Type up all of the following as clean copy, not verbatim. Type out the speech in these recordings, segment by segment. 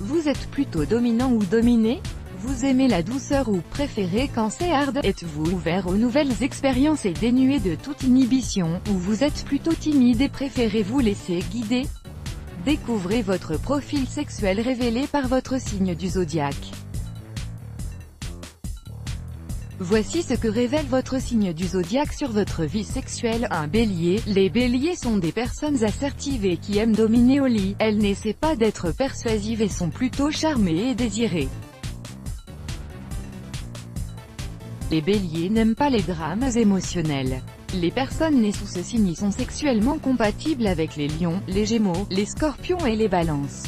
Vous êtes plutôt dominant ou dominé? Vous aimez la douceur ou préférez quand c'est hard? Êtes-vous ouvert aux nouvelles expériences et dénué de toute inhibition, ou vous êtes plutôt timide et préférez vous laisser guider? Découvrez votre profil sexuel révélé par votre signe du zodiaque. Voici ce que révèle votre signe du zodiaque sur votre vie sexuelle. Un bélier. Les béliers sont des personnes assertives et qui aiment dominer au lit. Elles n'essaient pas d'être persuasives et sont plutôt charmées et désirées. Les béliers n'aiment pas les drames émotionnels. Les personnes nées sous ce signe sont sexuellement compatibles avec les lions, les gémeaux, les scorpions et les balances.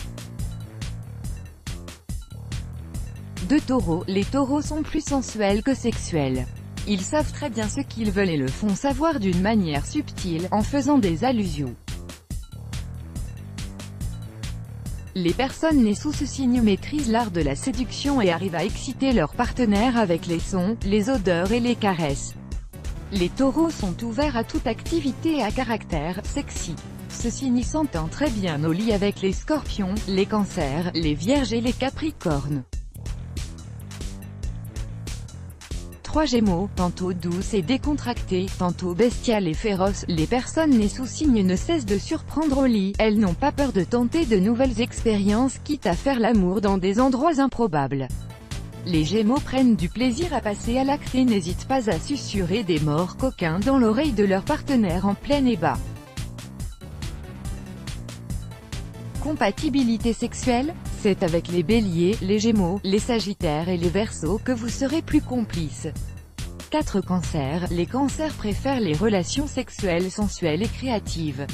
De taureaux. Les taureaux sont plus sensuels que sexuels. Ils savent très bien ce qu'ils veulent et le font savoir d'une manière subtile, en faisant des allusions. Les personnes nées sous ce signe maîtrisent l'art de la séduction et arrivent à exciter leur partenaire avec les sons, les odeurs et les caresses. Les taureaux sont ouverts à toute activité à caractère sexy. Ce signe s'entend très bien au lit avec les scorpions, les cancers, les vierges et les capricornes. 3 Gémeaux. Tantôt douce et décontractée, tantôt bestiale et féroce, les personnes nées sous signe ne cessent de surprendre au lit. Elles n'ont pas peur de tenter de nouvelles expériences, quitte à faire l'amour dans des endroits improbables. Les Gémeaux prennent du plaisir à passer à l'acte et n'hésitent pas à susurrer des morts coquins dans l'oreille de leur partenaire en plein ébat. Compatibilité sexuelle? C'est avec les béliers, les gémeaux, les sagittaires et les verseaux que vous serez plus complices. 4 Cancers. Les cancers préfèrent les relations sexuelles sensuelles et créatives.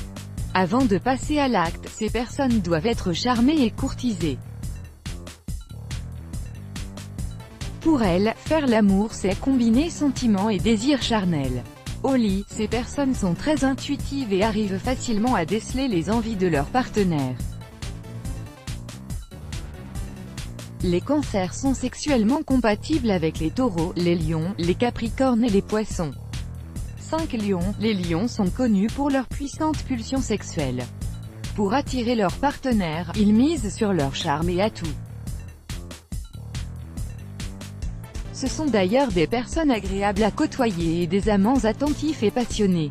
Avant de passer à l'acte, ces personnes doivent être charmées et courtisées. Pour elles, faire l'amour c'est combiner sentiments et désirs charnels. Au lit, ces personnes sont très intuitives et arrivent facilement à déceler les envies de leur partenaire. Les cancers sont sexuellement compatibles avec les taureaux, les lions, les capricornes et les poissons. 5 Lions. Les lions sont connus pour leur puissante pulsion sexuelle. Pour attirer leur partenaire, ils misent sur leur charme et atout. Ce sont d'ailleurs des personnes agréables à côtoyer et des amants attentifs et passionnés.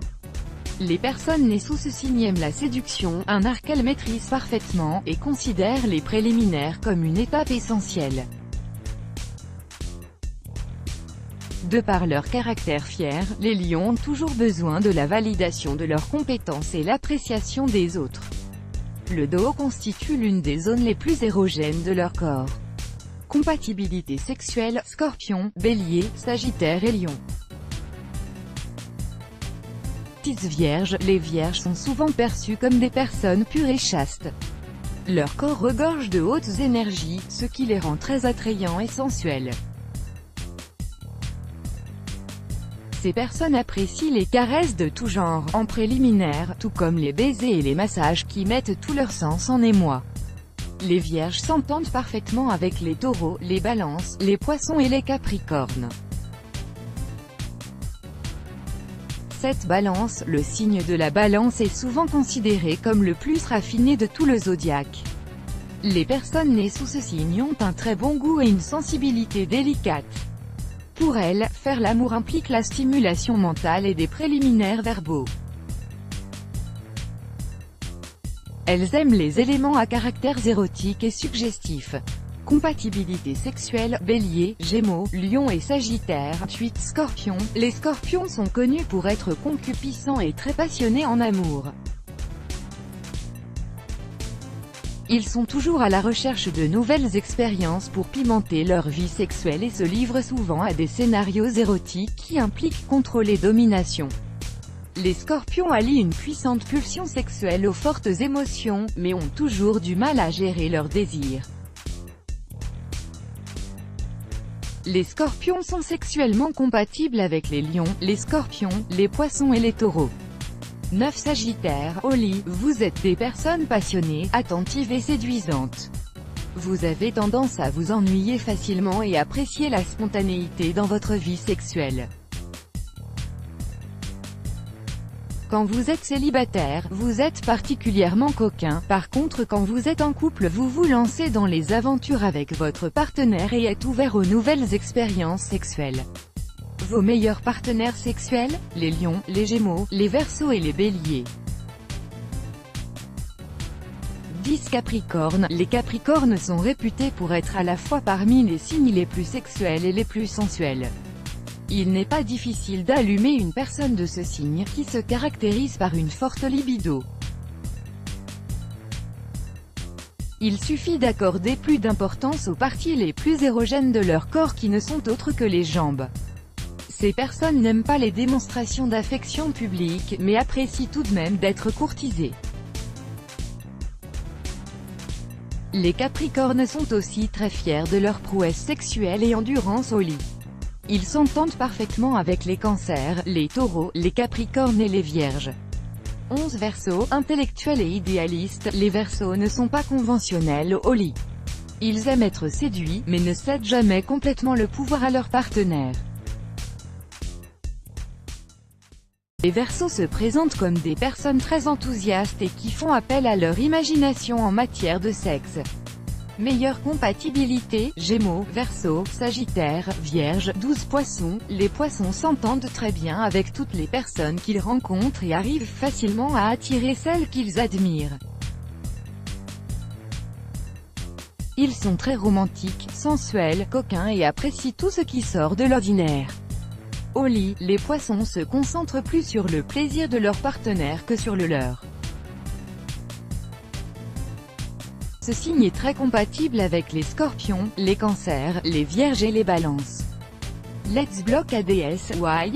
Les personnes nées sous ce signe aiment la séduction, un art qu'elles maîtrisent parfaitement, et considèrent les préliminaires comme une étape essentielle. De par leur caractère fier, les lions ont toujours besoin de la validation de leurs compétences et l'appréciation des autres. Le dos constitue l'une des zones les plus érogènes de leur corps. Compatibilité sexuelle, Scorpion, Bélier, Sagittaire et Lion. Vierges. Les vierges sont souvent perçues comme des personnes pures et chastes. Leur corps regorge de hautes énergies, ce qui les rend très attrayants et sensuels. Ces personnes apprécient les caresses de tout genre, en préliminaire, tout comme les baisers et les massages qui mettent tout leur sens en émoi. Les vierges s'entendent parfaitement avec les taureaux, les balances, les poissons et les capricornes. 7 Balance. Le signe de la balance est souvent considéré comme le plus raffiné de tout le zodiaque. Les personnes nées sous ce signe ont un très bon goût et une sensibilité délicate. Pour elles, faire l'amour implique la stimulation mentale et des préliminaires verbaux. Elles aiment les éléments à caractère érotique et suggestif. Compatibilité sexuelle, Bélier, Gémeaux, Lion et Sagittaire. 8 Scorpions. Les scorpions sont connus pour être concupiscents et très passionnés en amour. Ils sont toujours à la recherche de nouvelles expériences pour pimenter leur vie sexuelle et se livrent souvent à des scénarios érotiques qui impliquent contrôle et domination. Les scorpions allient une puissante pulsion sexuelle aux fortes émotions, mais ont toujours du mal à gérer leurs désirs. Les scorpions sont sexuellement compatibles avec les lions, les scorpions, les poissons et les taureaux. 9 Sagittaire. Au lit, vous êtes des personnes passionnées, attentives et séduisantes. Vous avez tendance à vous ennuyer facilement et apprécier la spontanéité dans votre vie sexuelle. Quand vous êtes célibataire, vous êtes particulièrement coquin. Par contre, quand vous êtes en couple, vous vous lancez dans les aventures avec votre partenaire et êtes ouvert aux nouvelles expériences sexuelles. Vos meilleurs partenaires sexuels? Les lions, les gémeaux, les verseaux et les béliers. 10 Capricorne. Les Capricornes sont réputés pour être à la fois parmi les signes les plus sexuels et les plus sensuels. Il n'est pas difficile d'allumer une personne de ce signe, qui se caractérise par une forte libido. Il suffit d'accorder plus d'importance aux parties les plus érogènes de leur corps qui ne sont autres que les jambes. Ces personnes n'aiment pas les démonstrations d'affection publiques, mais apprécient tout de même d'être courtisées. Les Capricornes sont aussi très fiers de leur prouesse sexuelle et endurance au lit. Ils s'entendent parfaitement avec les Cancers, les Taureaux, les Capricornes et les Vierges. 11 Verseaux. Intellectuels et idéalistes, les Verseaux ne sont pas conventionnels au lit. Ils aiment être séduits, mais ne cèdent jamais complètement le pouvoir à leur partenaire. Les Verseaux se présentent comme des personnes très enthousiastes et qui font appel à leur imagination en matière de sexe. Meilleure compatibilité, Gémeaux, Verseau, Sagittaire, Vierge, 12 Poissons. Les Poissons s'entendent très bien avec toutes les personnes qu'ils rencontrent et arrivent facilement à attirer celles qu'ils admirent. Ils sont très romantiques, sensuels, coquins et apprécient tout ce qui sort de l'ordinaire. Au lit, les Poissons se concentrent plus sur le plaisir de leur partenaire que sur le leur. Ce signe est très compatible avec les Scorpions, les Cancers, les Vierges et les Balances. Let's block ADS, why?